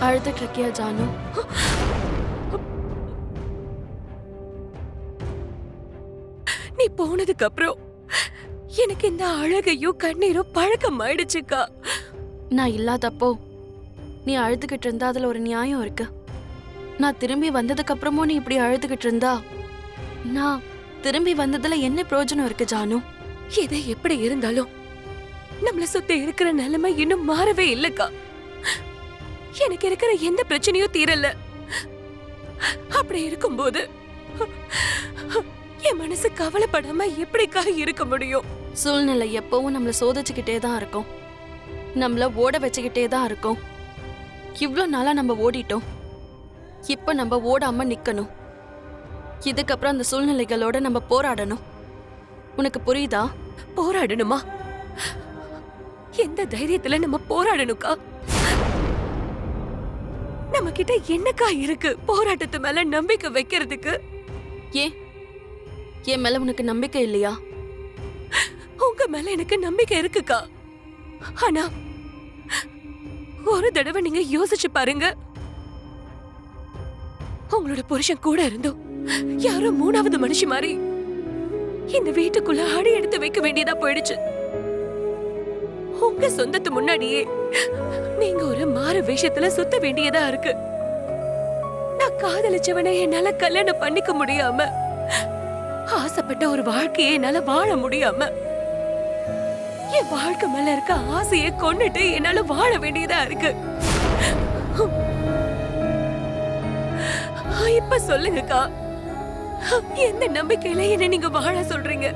அழுதுட்டு இருக்கியா ஜானு? நீ போனதுக்கு அப்புறம் எனக்கு இந்த அழுகையும் கண்ணீரும் பழக்கம் ஆயிடுச்சுக்கா. நான் இல்லாதப்போ நீ அழுதுகிட்டு இருந்தா அதுல ஒரு நியாயம் இருக்கு. நான் திரும்பி வந்ததுக்கு அப்புறமும் நீ இப்படி அழுதுகிட்டு இருந்தா நான் திரும்பி வந்ததுல என்ன பிரயோஜனம் இருக்கு ஜானு? எது எப்படி இருந்தாலும் நம்மள சுத்தி இருக்கிற நிலைமை இன்னும் மாறவே இல்லக்கா. எனக்கு இருக்கிற எந்த பிரச்சனையும் தீரல. அப்படி இருக்கும்போது என் மனசு கவலைப்படாம எப்படிக்கா இருக்க முடியும்? சூழ்நிலை எப்பவும் நம்மள சோதிச்சுக்கிட்டே தான் இருக்கும், நம்மள ஓட வச்சுக்கிட்டே தான் இருக்கும். இவ்ளோ நாளா நம்ம ஓடிட்டோம், இப்ப நம்ம ஓடாம நிக்கணும். இதுக்கப்புறம் அந்த சூழ்நிலைகளோட நம்ம போராடணும். உனக்கு புரியுதா? போராடணுமா? எந்த தைரியத்துல நம்ம போராடணும்க்கா? நம்ம கிட்ட என்னக்கா இருக்கு போராட்டத்து மேல நம்பிக்கை வைக்கிறதுக்கு? ஏன் என் மேல உனக்கு நம்பிக்கை இல்லையா? உங்க மேல எனக்கு நம்பிக்கை இருக்குக்கா. ஆனா ஒரு தடவை நீங்க யோசிச்சு பாருங்க. உங்களோட புருஷன் கூட இருந்தோம் யாரோ மூணாவது மனுஷி மாதிரி இந்த வீட்டுக்குள்ள அடி எடுத்து வைக்க வேண்டியதா போயிடுச்சு. உங்க சொந்தத்து முன்னாடியே நீங்க ஒரு மாறு வேஷத்துல சுத்த வேண்டியதா இருக்கு. நான் காதலிச்சவனை என்னால கல்யாணம் பண்ணிக்க முடியாம, ஆசைப்பட்ட ஒரு வாழ்க்கையை என்னால வாழ முடியாம, என் வாழ்க்கை மேல இருக்க ஆசையை கொன்னுட்டு என்னால வாழ வேண்டியதா இருக்கு. இப்ப சொல்லுங்கக்கா, எந்த நம்பிக்கையில என்ன நீங்க வாழ சொல்றீங்க?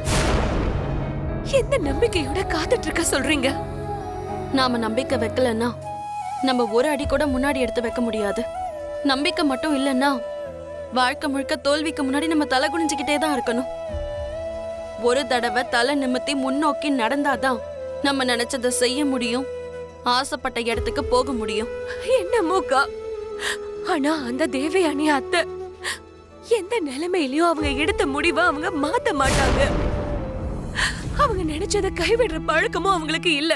எந்த நம்பிக்கையோட காத்துட்டு இருக்க சொல்றீங்க? நாம நம்பிக்கை வைக்கலன்னா நம்ம ஒரு அடி கூட முன்னாடி எடுத்து வைக்க முடியாது. நம்பிக்கை மட்டும் இல்லைன்னா வாழ்க்கை முழுக்க தோல்விக்கு முன்னாடி நம்ம தலை குனிஞ்சுக்கிட்டே தான் இருக்கணும். ஒரு தடவை தலை நிமித்தி முன்னோக்கி நடந்தாதான் நம்ம நினைச்சதை செய்ய முடியும், ஆசைப்பட்ட இடத்துக்கு போக முடியும். என்னமோக்கா, ஆனா அந்த தேவயானி அத்தை எந்த நிலைமையிலயும் அவங்க எடுத்த முடிவை அவங்க மாத்த மாட்டாங்க. அவங்க நினைச்சதை கைவிடுற பழக்கமும் அவங்களுக்கு இல்ல.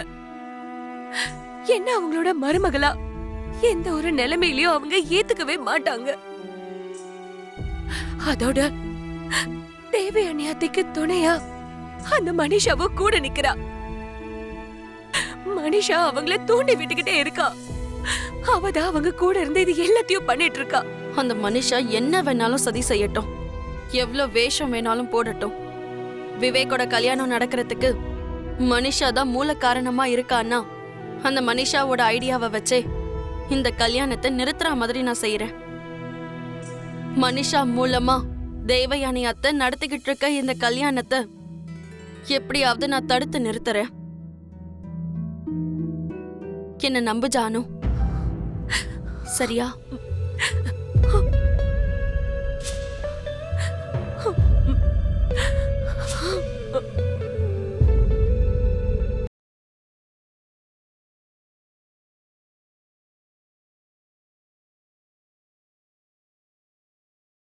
என்ன அவங்களோட மருமகளா எந்த ஒரு நிலைமையிலயும் அவங்க ஏத்துக்கவே மாட்டாங்க. அதோட தேவயானி அத்தைக்கு துணையா அந்த மனிஷாவும் கூட நிக்கிறா. மனிஷா அவங்கள தூண்டி விட்டுக்கிட்டே இருக்கா. அவதான் அவங்க கூட இருந்து இது எல்லாத்தையும் பண்ணிட்டு இருக்கா. அந்த மனுஷா என்ன வேணாலும் சதி செய்யட்டும், எவ்வளவு வேஷம் வேணாலும் போடட்டும். விவேக்கோட கல்யாணம் நடக்கிறதுக்கு மனிஷா தான் மூல காரணமா இருக்கான்னா அந்த மனிஷாவோட ஐடியாவை வச்சே இந்த கல்யாணத்தை நிறுத்துற மாதிரி நான் செய்யறேன். மனிஷா மூலமா தேவயானி அத்தை நடத்திக்கிட்டு இருக்க இந்த கல்யாணத்தை எப்படியாவது நான் தடுத்து நிறுத்துறேன். என்ன நம்பு ஜானு, சரியா?